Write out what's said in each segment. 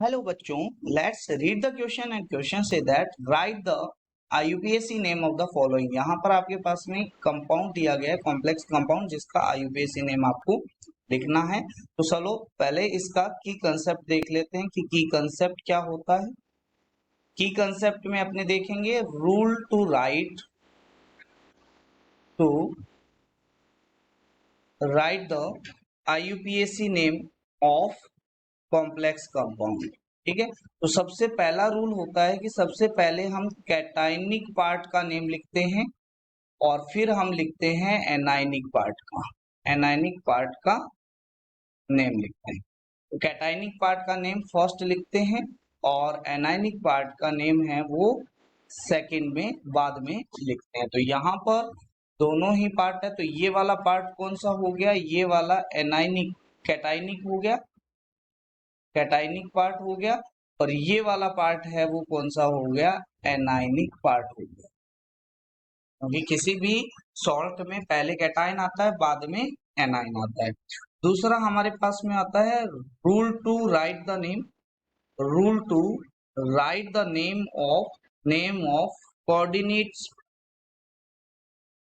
Hello बच्चों, let's read the question and question say that write the IUPAC name of the following। यहाँ पर आपके पास में compound दिया गया है, कॉम्प्लेक्स कंपाउंड, जिसका IUPAC नेम आपको लिखना है। तो चलो पहले इसका की कंसेप्ट देख लेते हैं कि की कंसेप्ट क्या होता है। की कंसेप्ट में अपने देखेंगे rule to write the IUPAC name of complex compound. ठीक है, तो सबसे पहला रूल होता है कि सबसे पहले हम कैटायनिक पार्ट का नेम लिखते हैं और फिर हम लिखते हैं एनायनिक पार्ट का नेम लिखते हैं। तो कैटायनिक पार्ट का नेम फर्स्ट लिखते हैं और एनायनिक पार्ट का नेम है वो सेकंड में बाद में लिखते हैं। तो यहाँ पर दोनों ही पार्ट है, तो ये वाला पार्ट कौन सा हो गया, ये वाला एनायनिक कैटायनिक हो गया, कैटायनिक पार्ट हो गया, और ये वाला पार्ट है वो कौन सा हो गया, एनायनिक पार्ट हो गया। क्योंकि किसी भी सॉल्ट में पहले कैटायन आता है बाद में एनायन आता है। दूसरा हमारे पास में आता है rule to write the name of coordinate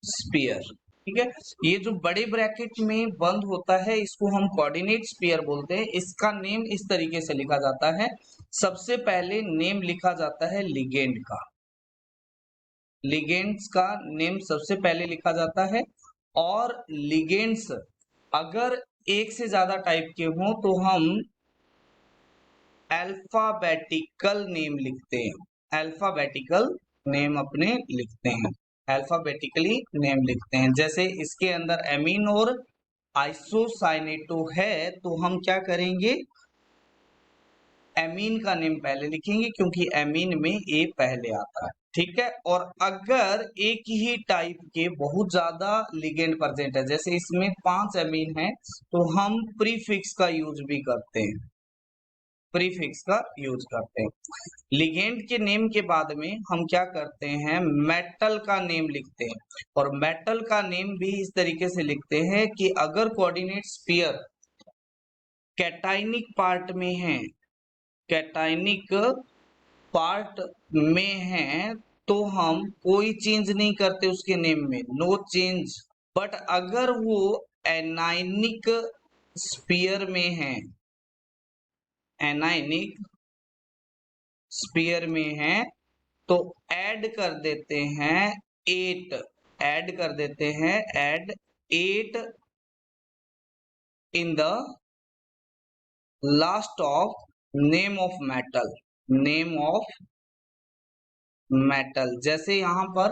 sphere. ठीक है, ये जो बड़े ब्रैकेट में बंद होता है इसको हम कोऑर्डिनेट स्फीयर बोलते हैं। इसका नेम इस तरीके से लिखा जाता है, सबसे पहले नेम लिखा जाता है लिगेंड का, लिगेंड्स का नेम सबसे पहले लिखा जाता है। और लिगेंड्स अगर एक से ज्यादा टाइप के हों तो हम अल्फाबेटिकल नेम लिखते हैं, अल्फाबेटिकल नेम अपने लिखते हैं, अल्फाबेटिकली नेम लिखते हैं। जैसे इसके अंदर एमीन और आइसोसाइनेटो है तो हम क्या करेंगे, एमीन का नेम पहले लिखेंगे क्योंकि एमीन में ए पहले आता है। ठीक है, और अगर एक ही टाइप के बहुत ज्यादा लिगेंड प्रेजेंट है, जैसे इसमें 5 एमीन है, तो हम प्रीफिक्स का यूज भी करते हैं, प्रीफिक्स का यूज करते हैं। लिगेंड के नेम के बाद में हम क्या करते हैं, मेटल का नेम लिखते हैं। और मेटल का नेम भी इस तरीके से लिखते हैं कि अगर कोऑर्डिनेट स्फीयर कैटायनिक पार्ट में है, कैटायनिक पार्ट में है, तो हम कोई चेंज नहीं करते उसके नेम में, नो चेंज। बट अगर वो एनायनिक स्फीयर में है, एनायनिक स्फीयर में है, तो ऐड कर देते हैं 8, ऐड कर देते हैं, add 8 in the last of name of metal, name of metal. जैसे यहाँ पर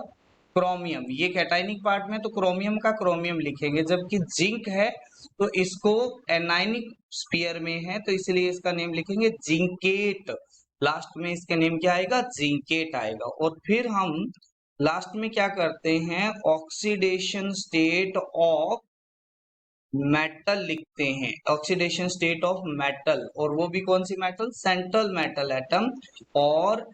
क्रोमियम, ये कैटायनिक पार्ट में तो क्रोमियम का क्रोमियम लिखेंगे, जबकि जिंक है तो इसको एनायनिक स्फीयर में है तो इसलिए इसका नेम लिखेंगे जिंकेट। लास्ट में इसका नेम क्या आएगा, जिंकेट आएगा। और फिर हम लास्ट में क्या करते हैं, ऑक्सीडेशन स्टेट ऑफ मेटल लिखते हैं, ऑक्सीडेशन स्टेट ऑफ मेटल। और वो भी कौन सी मेटल, सेंट्रल मेटल एटम। और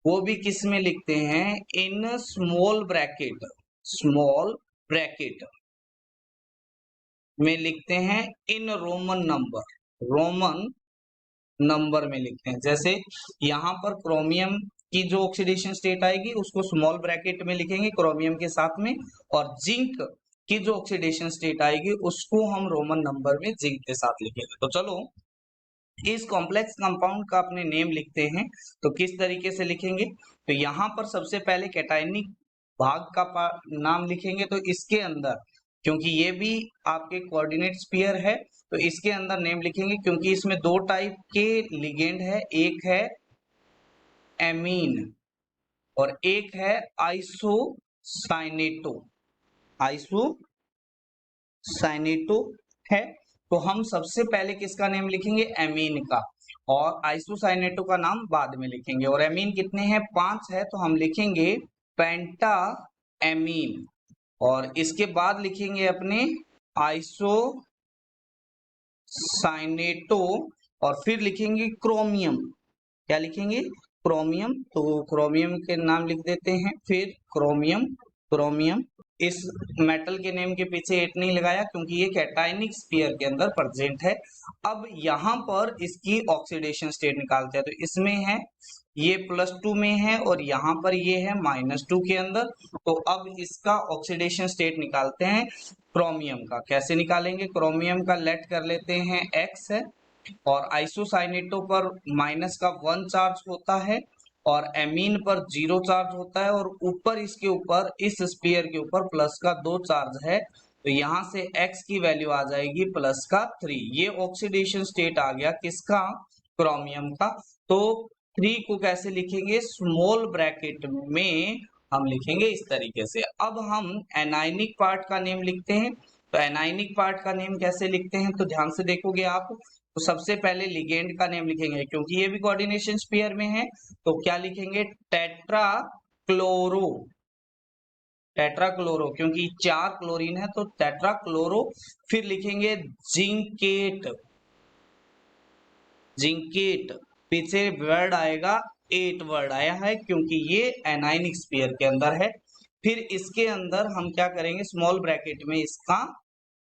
वो भी किस में लिखते हैं, in small bracket, small bracket में लिखते हैं, in Roman number, Roman number में लिखते हैं। जैसे यहाँ पर क्रोमियम की जो ऑक्सीडेशन स्टेट आएगी उसको स्मॉल ब्रैकेट में लिखेंगे क्रोमियम के साथ में, और जिंक की जो ऑक्सीडेशन स्टेट आएगी उसको हम रोमन नंबर में जिंक के साथ लिखेंगे। तो चलो इस कॉम्प्लेक्स कंपाउंड का अपने नेम लिखते हैं, तो किस तरीके से लिखेंगे, तो यहाँ पर सबसे पहले कैटायनिक भाग का नाम लिखेंगे। तो इसके अंदर, क्योंकि ये भी आपके कोऑर्डिनेट स्फीयर है, तो इसके अंदर नेम लिखेंगे क्योंकि इसमें 2 टाइप के लिगेंड है, एक है एमीन और एक है आइसोसाइनेटो, आइसोसाइनेटो है। तो हम सबसे पहले किसका नेम लिखेंगे, एमीन का, और आइसोसाइनेटो का नाम बाद में लिखेंगे। और एमीन कितने हैं, 5 है, तो हम लिखेंगे पेंटा एमीन। और इसके बाद लिखेंगे अपने आइसोसाइनेटो, और फिर लिखेंगे क्रोमियम, क्या लिखेंगे, क्रोमियम। तो क्रोमियम के नाम लिख देते हैं, फिर क्रोमियम, क्रोमियम इस मेटल के नेम के पीछे 8 नहीं लगाया क्योंकि ये कैटायनिक स्फीयर के अंदर प्रेजेंट है। अब यहाँ पर इसकी ऑक्सीडेशन स्टेट निकालते हैं, तो इसमें है ये +2 में है और यहाँ पर ये है -2 के अंदर। तो अब इसका ऑक्सीडेशन स्टेट निकालते हैं क्रोमियम का। कैसे निकालेंगे? क्रोमियम का लेट कर लेते हैं X है, और आइसोसाइनेटो पर माइनस का 1 चार्ज होता है और एमीन पर 0 चार्ज होता है, और ऊपर इसके ऊपर इस स्फीयर के ऊपर प्लस का 2 चार्ज है। तो यहाँ से X की वैल्यू आ जाएगी +3। ये ऑक्सीडेशन स्टेट आ गया किसका? क्रोमियम का। तो 3 को कैसे लिखेंगे? स्मॉल ब्रैकेट में हम लिखेंगे इस तरीके से। अब हम एनायनिक पार्ट का नेम लिखते हैं। तो एनायनिक पार्ट का नेम कैसे लिखते हैं? तो ध्यान से देखोगे आप, तो सबसे पहले लिगेंड का नेम लिखेंगे क्योंकि ये भी कोऑर्डिनेशन स्फीयर में है। तो क्या लिखेंगे? टेट्राक्लोरो। टेट्राक्लोरो क्योंकि 4 क्लोरीन है तो टेट्राक्लोरो। फिर लिखेंगे जिंकेट। जिंकेट पीछे वर्ड आएगा 8 वर्ड आया है क्योंकि ये एनायनिक स्फीयर के अंदर है। फिर इसके अंदर हम क्या करेंगे? स्मॉल ब्रैकेट में इसका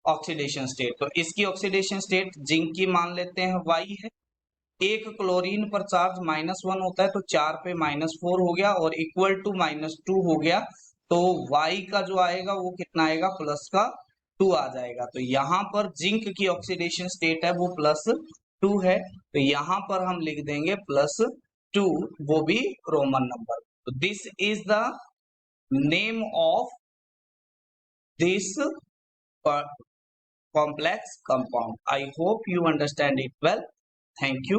ऑक्सीडेशन स्टेट। तो इसकी ऑक्सीडेशन स्टेट जिंक की मान लेते हैं Y है। एक क्लोरीन पर चार्ज -1 होता है तो 4 पे -4 हो गया और इक्वल टू -2 हो गया। तो Y का जो आएगा वो कितना आएगा? +2 आ जाएगा। तो यहाँ पर जिंक की ऑक्सीडेशन स्टेट है वो +2 है, तो यहाँ पर हम लिख देंगे +2, वो भी रोमन नंबर। तो this is the name of this complex compound. I hope you understand it well. Thank you.